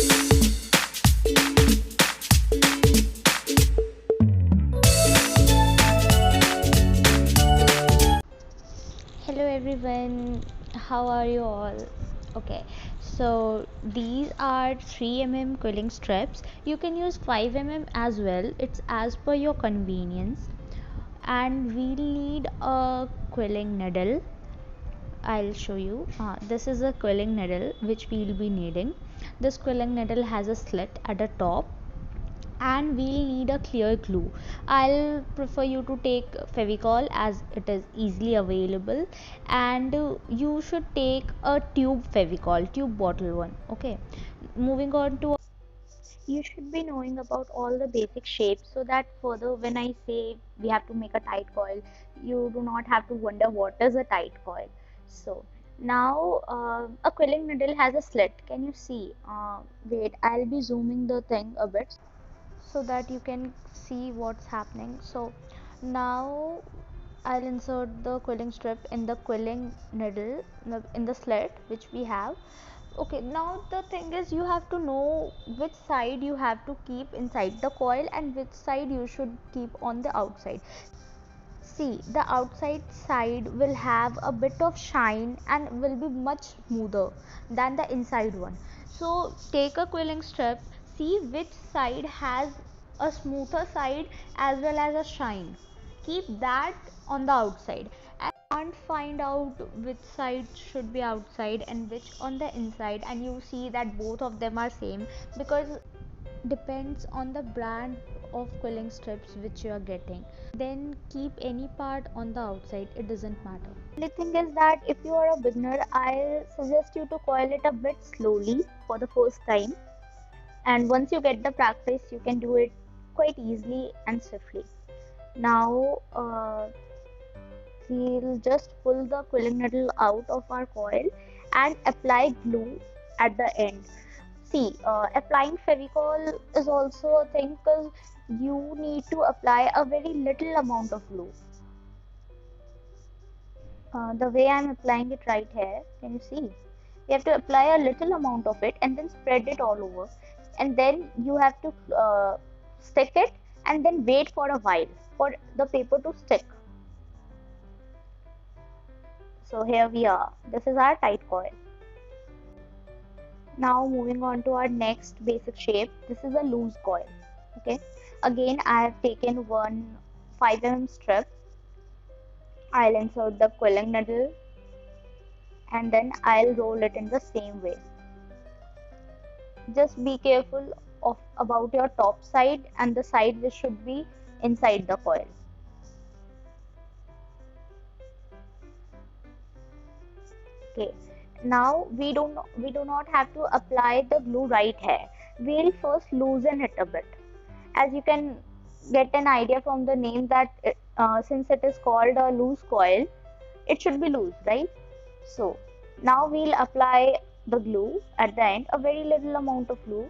Hello everyone, how are you all? Okay, so these are 3 mm quilling strips. You can use 5 mm as well, it's as per your convenience. And we'll need a quilling needle. I'll show you. This is a quilling needle which we'll be needing. This quilling needle has a slit at the top, and we'll need a clear glue. I'll prefer you to take Fevicol as it is easily available, and you should take a tube Fevicol, tube bottle one. Okay, moving on to, you should be knowing about all the basic shapes, so that further when I say we have to make a tight coil, you do not have to wonder what is a tight coil. So now a quilling needle has a slit. Can you see? Wait, I'll be zooming the thing a bit so that you can see what's happening. So now I'll insert the quilling strip in the quilling needle in the slit which we have. Okay, now the thing is you have to know which side you have to keep inside the coil and which side you should keep on the outside. See, the outside side will have a bit of shine and will be much smoother than the inside one. So take a quilling strip, see which side has a smoother side as well as a shine. Keep that on the outside, and can't find out which side should be outside and which on the inside, and you see that both of them are same, because depends on the brand of quilling strips which you are getting. Then keep any part on the outside, it doesn't matter. The thing is that if you are a beginner, I suggest you to coil it a bit slowly for the first time, and once you get the practice you can do it quite easily and swiftly. Now we'll just pull the quilling needle out of our coil and apply glue at the end. See, applying Fevicol is also a thing, because you need to apply a very little amount of glue. The way I'm applying it right here, can you see? You have to apply a little amount of it and then spread it all over, and then you have to stick it and then wait for a while for the paper to stick. So here we are. This is our tight coil. Now moving on to our next basic shape. This is a loose coil. Okay. Again, I have taken one 5 mm strip. I'll insert the quilling needle and then I'll roll it in the same way. Just be careful of about your top side and the side which should be inside the coil. Okay. Now we do not have to apply the glue right here. We'll first loosen it a bit. As you can get an idea from the name that since it is called a loose coil, it should be loose, right? So now we'll apply the glue at the end, a very little amount of glue,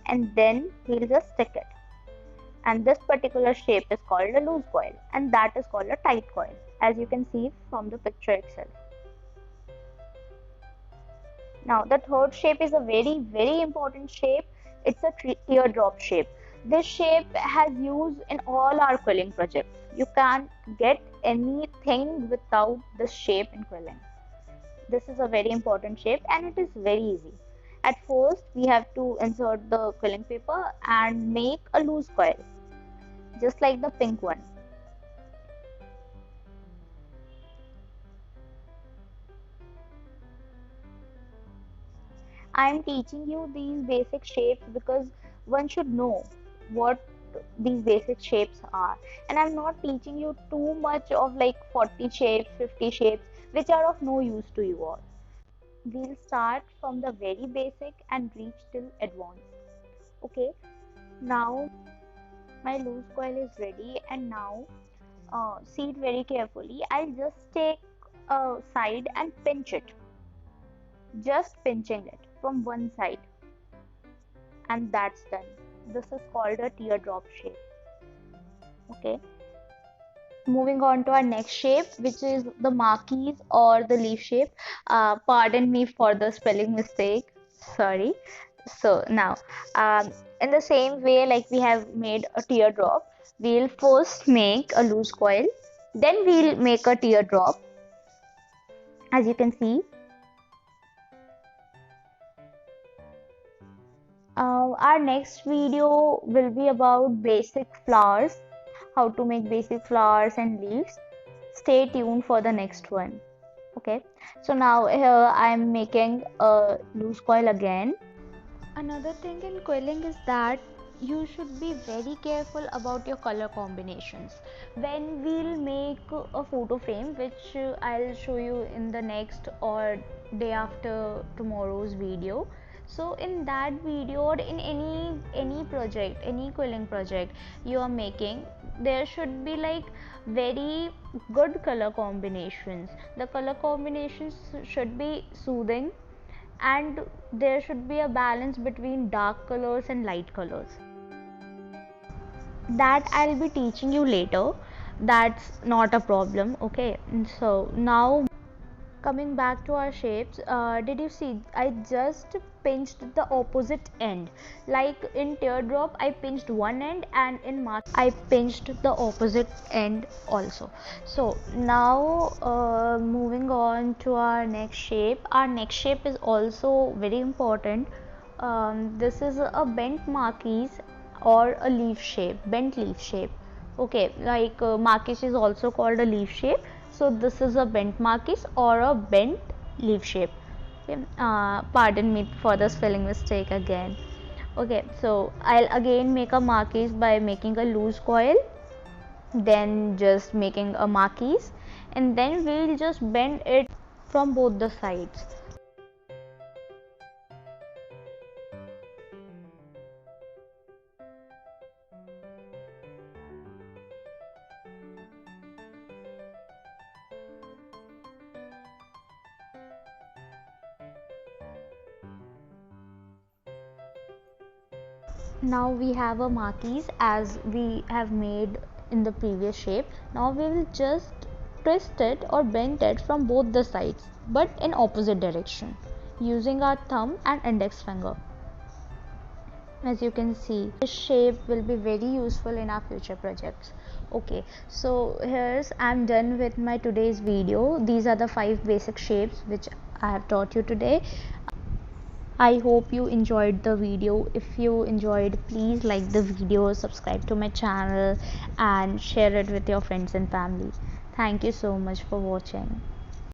and then we'll just stick it. And this particular shape is called a loose coil, and that is called a tight coil, as you can see from the picture itself. Now the third shape is a very important shape. It's a teardrop shape. This shape has used in all our quilling projects. You can't get anything without this shape in quilling. This is a very important shape and it is very easy. At first we have to insert the quilling paper and make a loose coil, just like the pink one. I am teaching you these basic shapes because one should know what these basic shapes are. And I'm not teaching you too much of like 40 shapes, 50 shapes, which are of no use to you all. We'll start from the very basic and reach till advanced. Okay, now my loose coil is ready, and now see it very carefully. I'll just take a side and pinch it, just pinching it from one side, and that's done. This is called a teardrop shape. Okay, moving on to our next shape, which is the marquise or the leaf shape. Pardon me for the spelling mistake. Sorry. So now, in the same way, like we have made a teardrop, we'll first make a loose coil, then we'll make a teardrop, as you can see. Our next video will be about basic flowers, how to make basic flowers and leaves. Stay tuned for the next one. Okay, so now here I'm making a loose coil again. Another thing in quilling is that you should be very careful about your color combinations. When we'll make a photo frame, which I'll show you in the next or day after tomorrow's video. So in that video or in any project, any quilling project you are making, there should be like very good color combinations. The color combinations should be soothing, and there should be a balance between dark colors and light colors. That I'll be teaching you later. That's not a problem. Okay, so now coming back to our shapes, did you see I just pinched the opposite end? Like in teardrop I pinched one end, and in mark I pinched the opposite end also. So now moving on to our next shape. Our next shape is also very important. This is a bent marquise or a leaf shape, bent leaf shape. Okay, like marquise is also called a leaf shape. So this is a bent marquise or a bent leaf shape. Okay, pardon me for the spelling mistake again. Okay, so I'll again make a marquise by making a loose coil, then just making a marquise, and then we'll just bend it from both the sides. Now we have a marquise as we have made in the previous shape. Now we will just twist it or bend it from both the sides, but in opposite direction, using our thumb and index finger. As you can see, this shape will be very useful in our future projects. Okay, so here's I'm done with my today's video. These are the 5 basic shapes which I have taught you today. I hope you enjoyed the video. If you enjoyed, please like the video, subscribe to my channel, and share it with your friends and family. Thank you so much for watching.